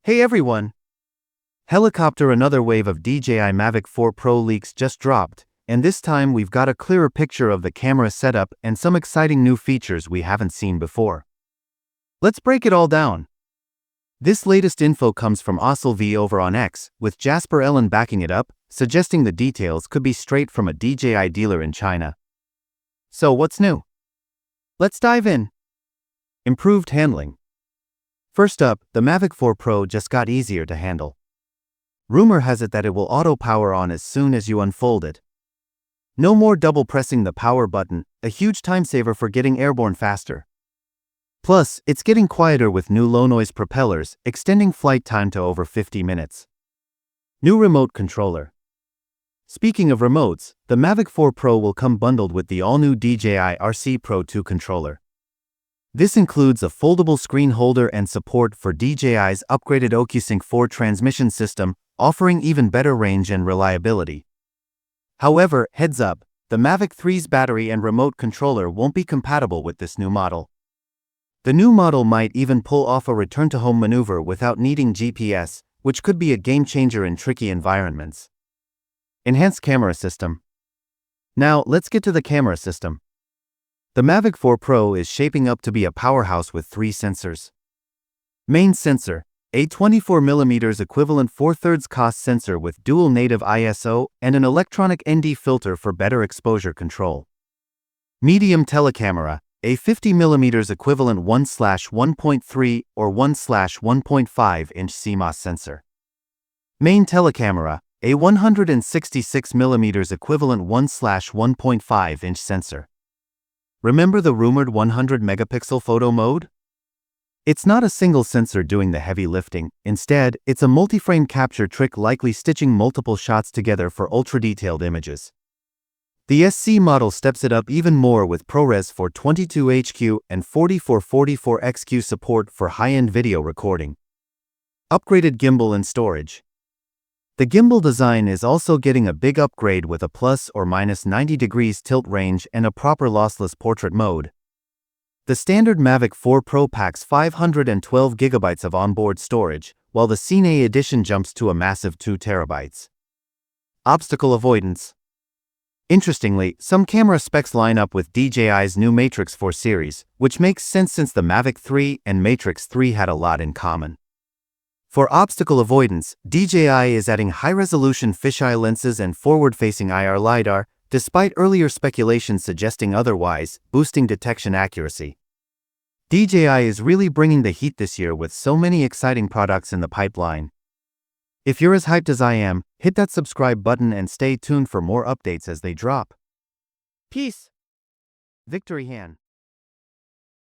Hey everyone! Helicopter, another wave of DJI Mavic 4 Pro leaks just dropped, and this time we've got a clearer picture of the camera setup and some exciting new features we haven't seen before. Let's break it all down. This latest info comes from OcuSync over on X, with Jasper Ellen backing it up, suggesting the details could be straight from a DJI dealer in China. So what's new? Let's dive in. Improved handling. First up, the Mavic 4 Pro just got easier to handle. Rumor has it that it will auto-power on as soon as you unfold it. No more double pressing the power button, a huge time saver for getting airborne faster. Plus, it's getting quieter with new low-noise propellers, extending flight time to over 50 minutes. New remote controller. Speaking of remotes, the Mavic 4 Pro will come bundled with the all-new DJI RC Pro 2 controller. This includes a foldable screen holder and support for DJI's upgraded OcuSync 4 transmission system, offering even better range and reliability. However, heads up, the Mavic 3's battery and remote controller won't be compatible with this new model. The new model might even pull off a return-to-home maneuver without needing GPS, which could be a game-changer in tricky environments. Enhanced camera system. Now, let's get to the camera system. The Mavic 4 Pro is shaping up to be a powerhouse with 3 sensors. Main sensor, a 24mm equivalent 4/3 cost sensor with dual native ISO and an electronic ND filter for better exposure control. Medium telecamera, a 50mm equivalent 1/1.3 or 1/1.5-inch CMOS sensor. Main telecamera, a 166mm equivalent 1/1.5-inch sensor. Remember the rumored 100-megapixel photo mode? It's not a single sensor doing the heavy lifting. Instead, it's a multi-frame capture trick, likely stitching multiple shots together for ultra-detailed images. The SC model steps it up even more with ProRes 422HQ and 4444XQ support for high-end video recording. Upgraded gimbal and storage. The gimbal design is also getting a big upgrade with a plus or minus 90 degrees tilt range and a proper lossless portrait mode. The standard Mavic 4 Pro packs 512 GB of onboard storage, while the Cine edition jumps to a massive 2 TB. Obstacle avoidance. Interestingly, some camera specs line up with DJI's new Matrix 4 series, which makes sense since the Mavic 3 and Matrix 3 had a lot in common. For obstacle avoidance, DJI is adding high-resolution fisheye lenses and forward-facing IR LiDAR, despite earlier speculation suggesting otherwise, boosting detection accuracy. DJI is really bringing the heat this year with so many exciting products in the pipeline. If you're as hyped as I am, hit that subscribe button and stay tuned for more updates as they drop. Peace! Victory hand.